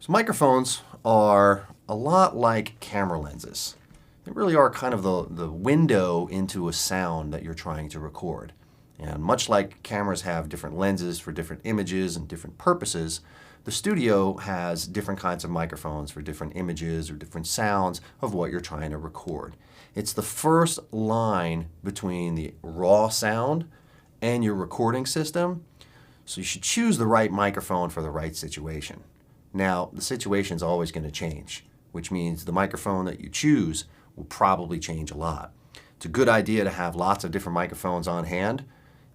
So microphones are a lot like camera lenses. They really are kind of the window into a sound that you're trying to record. And much like cameras have different lenses for different images and different purposes, the studio has different kinds of microphones for different images or different sounds of what you're trying to record. It's the first line between the raw sound and your recording system, so you should choose the right microphone for the right situation. Now, the situation is always going to change, which means the microphone that you choose will probably change a lot. It's a good idea to have lots of different microphones on hand.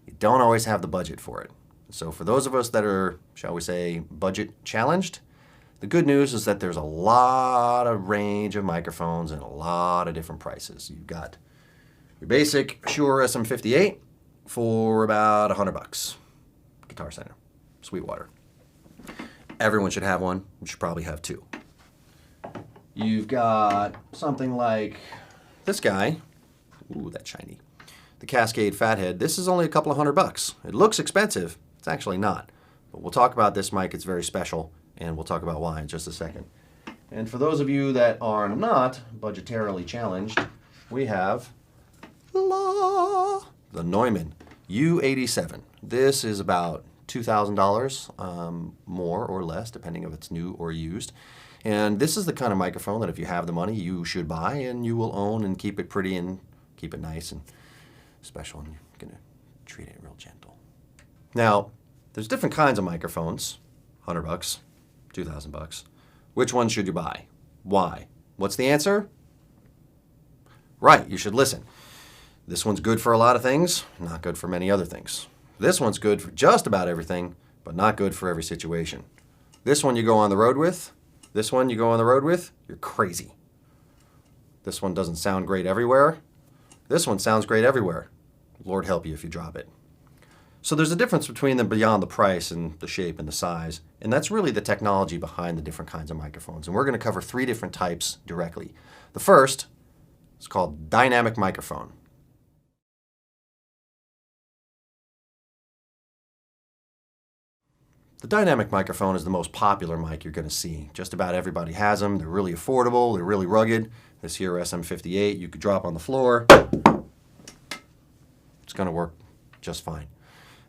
You don't always have the budget for it. So for those of us that are, shall we say, budget challenged, the good news is that there's a lot of range of microphones and a lot of different prices. You've got your basic Shure SM58 for about $100. Guitar Center, Sweetwater. Everyone should have one. You should probably have two. You've got something like this guy. Ooh, that's shiny. The Cascade Fathead. This is only a couple of $100. It looks expensive. It's actually not. But we'll talk about this mic. It's very special, and we'll talk about why in just a second. And for those of you that are not budgetarily challenged, we have the Neumann U87. This is about $2,000, more or less, depending if it's new or used. And this is the kind of microphone that if you have the money, you should buy, and you will own and keep it pretty and keep it nice and special, and you're going to treat it real gentle. Now, there's different kinds of microphones, $100, $2,000. Which one should you buy? Why? What's the answer? Right, you should listen. This one's good for a lot of things, not good for many other things. This one's good for just about everything, but not good for every situation. This one you go on the road with, this one you go on the road with, you're crazy. This one doesn't sound great everywhere. This one sounds great everywhere. Lord help you if you drop it. So there's a difference between them beyond the price and the shape and the size, and that's really the technology behind the different kinds of microphones. And we're going to cover three different types directly. The first is called dynamic microphone. The dynamic microphone is the most popular mic you're going to see. Just about everybody has them. They're really affordable. They're really rugged. This here SM58 you could drop on the floor. It's going to work just fine.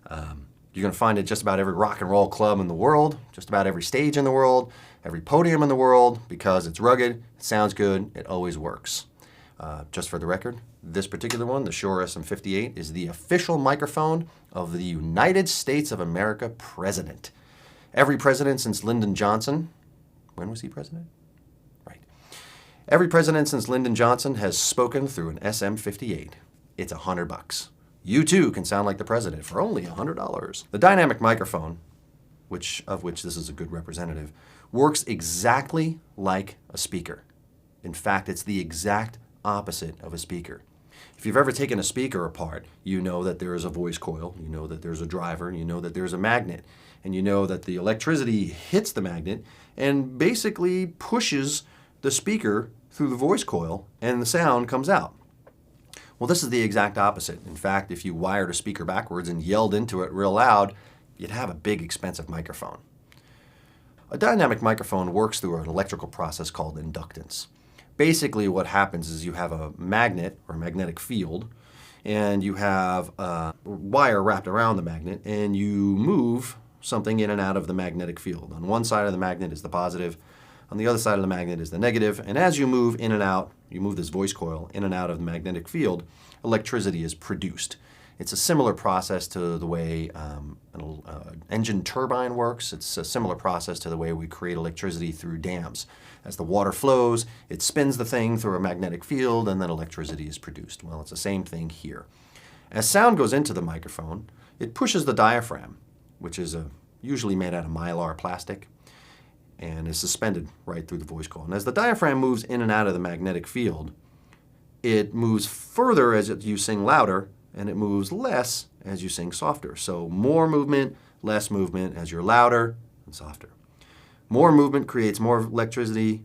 You're going to find it just about every rock and roll club in the world, just about every stage in the world, every podium in the world, because it's rugged, it sounds good, it always works. Just for the record, this particular one, the Shure SM58, is the official microphone of the United States of America president. Every president since Lyndon Johnson, when was he president? Right. Every president since Lyndon Johnson has spoken through an SM58. It's $100. You too can sound like the president for only $100. The dynamic microphone, of which this is a good representative, works exactly like a speaker. In fact, it's the exact opposite of a speaker. If you've ever taken a speaker apart, you know that there is a voice coil, you know that there's a driver, you know that there's a magnet, and you know that the electricity hits the magnet and basically pushes the speaker through the voice coil and the sound comes out. Well, this is the exact opposite. In fact, if you wired a speaker backwards and yelled into it real loud, you'd have a big, expensive microphone. A dynamic microphone works through an electrical process called inductance. Basically, what happens is you have a magnet or a magnetic field, and you have a wire wrapped around the magnet, and you move something in and out of the magnetic field. On one side of the magnet is the positive, on the other side of the magnet is the negative, and as you move in and out, you move this voice coil in and out of the magnetic field, electricity is produced. It's a similar process to the way an engine turbine works. It's a similar process to the way we create electricity through dams. As the water flows, it spins the thing through a magnetic field, and then electricity is produced. Well, it's the same thing here. As sound goes into the microphone, it pushes the diaphragm, which is usually made out of mylar plastic, and is suspended right through the voice coil. And as the diaphragm moves in and out of the magnetic field, it moves further as you sing louder, and it moves less as you sing softer. So more movement, less movement as you're louder and softer. More movement creates more electricity,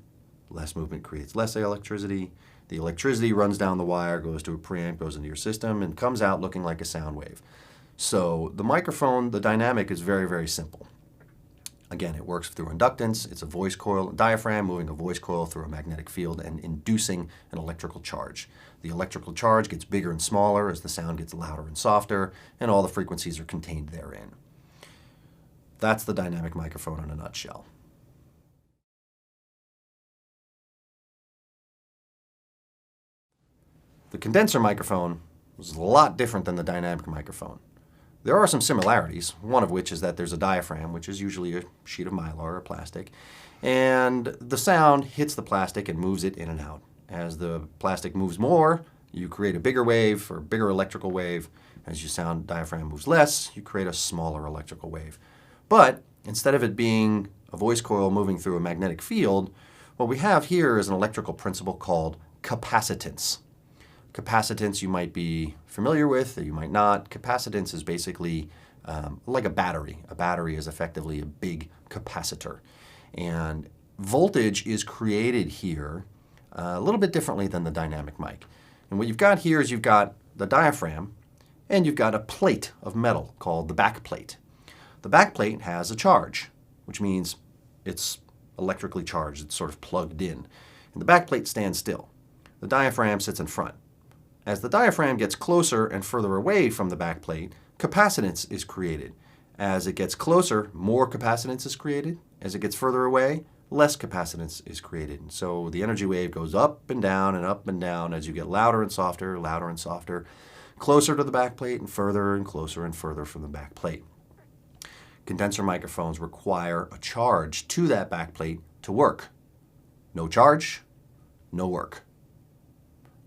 less movement creates less electricity. The electricity runs down the wire, goes to a preamp, goes into your system, and comes out looking like a sound wave. So the microphone, the dynamic, is very, very simple. Again, it works through inductance. It's a voice coil, diaphragm moving a voice coil through a magnetic field and inducing an electrical charge. The electrical charge gets bigger and smaller as the sound gets louder and softer, and all the frequencies are contained therein. That's the dynamic microphone in a nutshell. The condenser microphone was a lot different than the dynamic microphone. There are some similarities, one of which is that there's a diaphragm, which is usually a sheet of mylar or plastic, and the sound hits the plastic and moves it in and out. As the plastic moves more, you create a bigger wave or bigger electrical wave. As your sound diaphragm moves less, you create a smaller electrical wave. But instead of it being a voice coil moving through a magnetic field, what we have here is an electrical principle called capacitance. Capacitance you might be familiar with, or you might not. Capacitance is basically like a battery. A battery is effectively a big capacitor. And voltage is created here a little bit differently than the dynamic mic. And what you've got here is you've got the diaphragm, and you've got a plate of metal called the back plate. The back plate has a charge, which means it's electrically charged. It's sort of plugged in. And the back plate stands still. The diaphragm sits in front. As the diaphragm gets closer and further away from the back plate, capacitance is created. As it gets closer, more capacitance is created. As it gets further away, less capacitance is created. And so the energy wave goes up and down as you get louder and softer, closer to the back plate and closer and further from the back plate. Condenser microphones require a charge to that back plate to work. No charge, no work.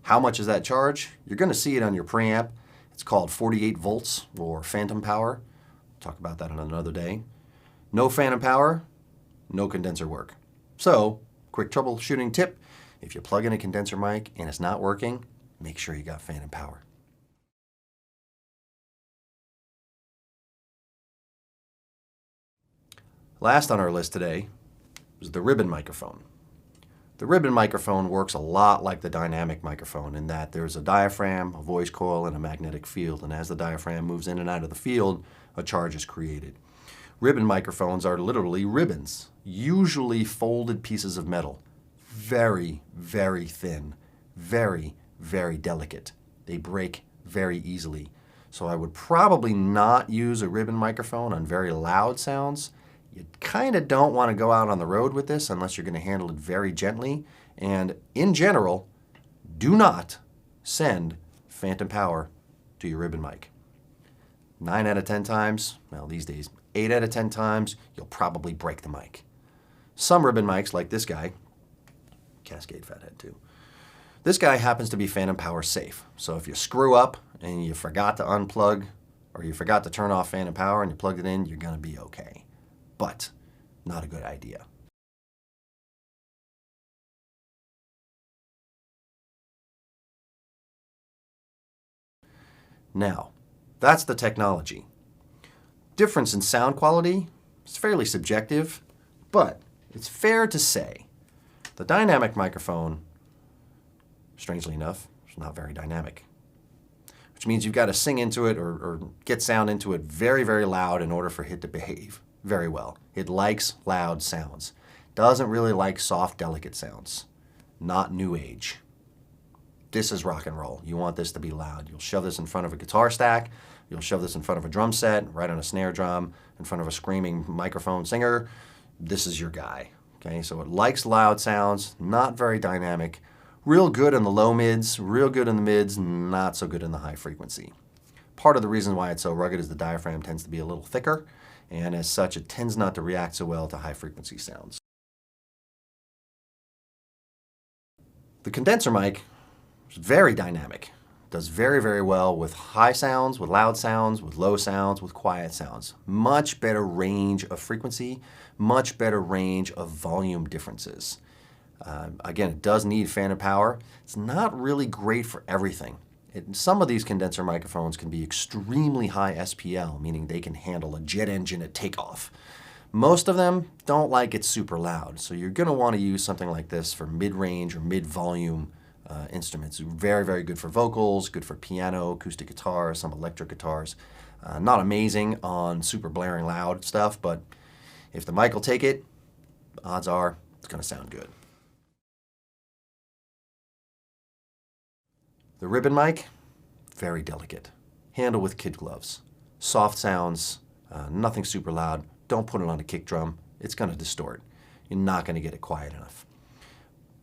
How much is that charge? You're going to see it on your preamp. It's called 48 volts or phantom power. We'll talk about that on another day. No phantom power, no condenser work. So, quick troubleshooting tip, if you plug in a condenser mic and it's not working, make sure you got phantom power. Last on our list today is the ribbon microphone. The ribbon microphone works a lot like the dynamic microphone in that there's a diaphragm, a voice coil, and a magnetic field. And as the diaphragm moves in and out of the field, a charge is created. Ribbon microphones are literally ribbons, usually folded pieces of metal. Very, very thin, very, very delicate. They break very easily. So I would probably not use a ribbon microphone on very loud sounds. You kind of don't want to go out on the road with this unless you're going to handle it very gently. And in general, do not send phantom power to your ribbon mic. 9 out of 10 times, well these days, 8 out of 10 times, you'll probably break the mic. Some ribbon mics, like this guy, Cascade Fathead too, this guy happens to be phantom power safe. So if you screw up and you forgot to unplug or you forgot to turn off phantom power and you plugged it in, you're going to be okay. But not a good idea. Now, that's the technology. Difference in sound quality is fairly subjective, but it's fair to say the dynamic microphone, strangely enough, is not very dynamic, which means you've got to sing into it or get sound into it very, very loud in order for it to behave very well. It likes loud sounds. Doesn't really like soft, delicate sounds. Not new age. This is rock and roll. You want this to be loud. You'll shove this in front of a guitar stack. You'll shove this in front of a drum set, right on a snare drum, in front of a screaming microphone singer. This is your guy. Okay, so it likes loud sounds, not very dynamic. Real good in the low mids, real good in the mids, not so good in the high frequency. Part of the reason why it's so rugged is the diaphragm tends to be a little thicker, and as such, it tends not to react so well to high-frequency sounds. The condenser mic is very dynamic. Does very, very well with high sounds, with loud sounds, with low sounds, with quiet sounds. Much better range of frequency, much better range of volume differences. Again, it does need phantom power. It's not really great for everything. Some of these condenser microphones can be extremely high SPL, meaning they can handle a jet engine at takeoff. Most of them don't like it super loud, so you're going to want to use something like this for mid-range or mid-volume instruments. Very, very good for vocals, good for piano, acoustic guitar, some electric guitars. Not amazing on super blaring loud stuff, but If the mic will take it, odds are it's going to sound good. The ribbon mic, very delicate. Handle with kid gloves. Soft sounds, nothing super loud. Don't put it on a kick drum. It's going to distort. You're not going to get it quiet enough.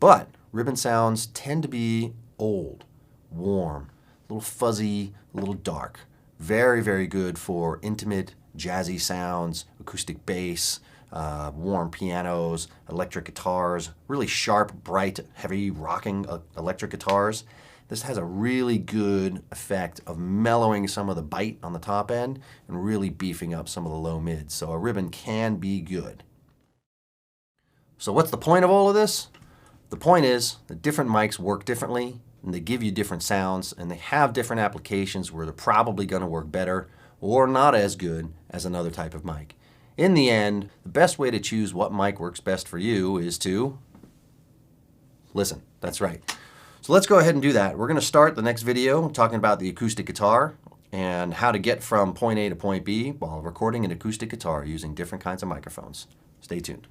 But ribbon sounds tend to be old, warm, a little fuzzy, a little dark. Very, very good for intimate, jazzy sounds, acoustic bass, warm pianos, electric guitars, really sharp, bright, heavy rocking electric guitars. This has a really good effect of mellowing some of the bite on the top end and really beefing up some of the low mids. So a ribbon can be good. So what's the point of all of this? The point is that different mics work differently and they give you different sounds and they have different applications where they're probably going to work better or not as good as another type of mic. In the end, the best way to choose what mic works best for you is to listen. That's right. So let's go ahead and do that. We're going to start the next video talking about the acoustic guitar and how to get from point A to point B while recording an acoustic guitar using different kinds of microphones. Stay tuned.